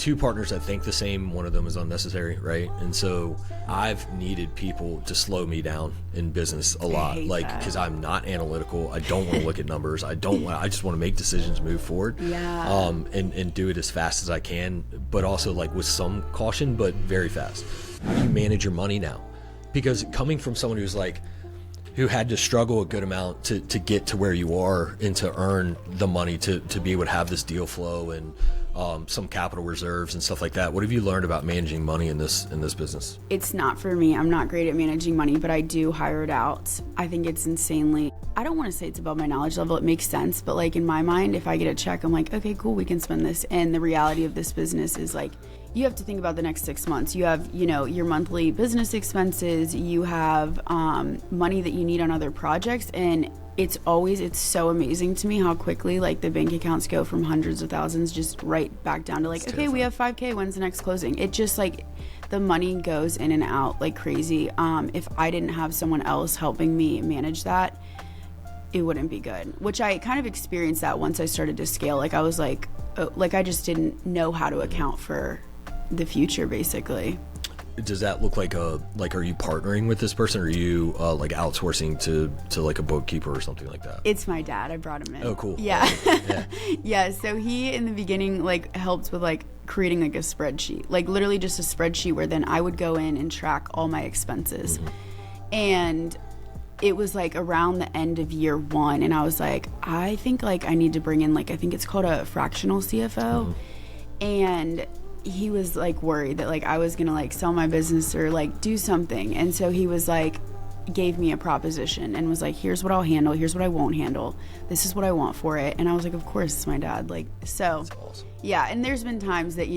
two partners that think the same, one of them is unnecessary, right? And so I've needed people to slow me down in business a lot, because I'm not analytical. I don't want to look at numbers. I just want to make decisions, move forward, and do it as fast as I can, but also like with some caution, but very fast. How do you manage your money now? Because coming from someone who had to struggle a good amount to get to where you are and to earn the money to be able to have this deal flow and some capital reserves and stuff like that. What have you learned about managing money in this business? It's not for me. I'm not great at managing money, but I do hire it out. I think it's insanely, I don't want to say it's above my knowledge level. It makes sense. But like in my mind, if I get a check, I'm like, okay, cool, we can spend this. And the reality of this business is like, you have to think about the next 6 months. You have, your monthly business expenses. You have money that you need on other projects. And it's so amazing to me how quickly like the bank accounts go from hundreds of thousands just right back down to like, okay, we have 5K, when's the next closing? It just like, the money goes in and out like crazy. If I didn't have someone else helping me manage that, it wouldn't be good, which I kind of experienced that once I started to scale. Like I was like I just didn't know how to account for the future basically. Does that look like are you partnering with this person, or are you like outsourcing to like a bookkeeper or something like that? It's my dad. I brought him in. Oh, cool. Yeah. Yeah. So he in the beginning like helped with like creating like a spreadsheet, like literally just a spreadsheet where then I would go in and track all my expenses. And it was like around the end of year 1, and I was like, I think like I need to bring in like, I think it's called a fractional CFO. And he was like worried that like I was gonna like sell my business or like do something. And so he was like, gave me a proposition and was like, here's what I'll handle, here's what I won't handle, this is what I want for it. And I was like, of course, it's my dad. Like, so that's awesome. Yeah. And there's been times that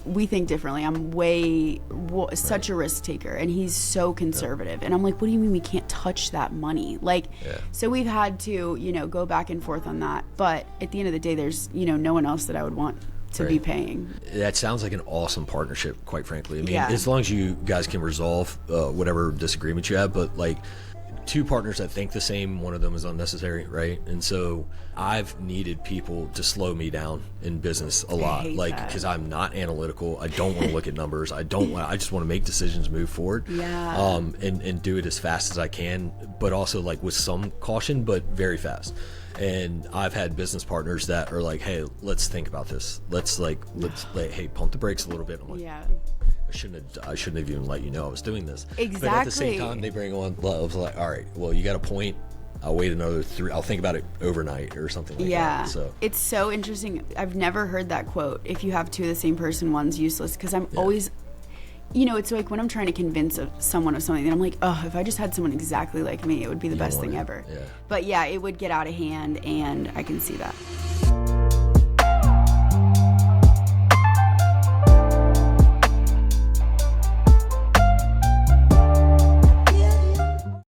we think differently. I'm such a risk taker, and he's so conservative. And I'm like, what do you mean we can't touch that money? Like, so we've had to go back and forth on that. But at the end of the day, there's no one else that I would want to be paying. That sounds like an awesome partnership, quite frankly. I mean, as long as you guys can resolve whatever disagreements you have, but like two partners that think the same, one of them is unnecessary, right? And so I've needed people to slow me down in business a lot, because I'm not analytical. I don't want to look at numbers. I just want to make decisions, move forward, and do it as fast as I can, but also like with some caution, but very fast. And I've had business partners that are like, hey, let's think about this. Let's hey, pump the brakes a little bit. I'm like, I shouldn't have even let you know I was doing this. Exactly. But at the same time, they bring on, I was like, all right, well, you got a point. I'll wait another 3. I'll think about it overnight or something like that. So it's so interesting. I've never heard that quote. If you have two of the same person, one's useless. Because I'm always, it's like when I'm trying to convince someone of something, and I'm like, oh, if I just had someone exactly like me, it would be the best thing ever. Yeah. But yeah, it would get out of hand, and I can see that.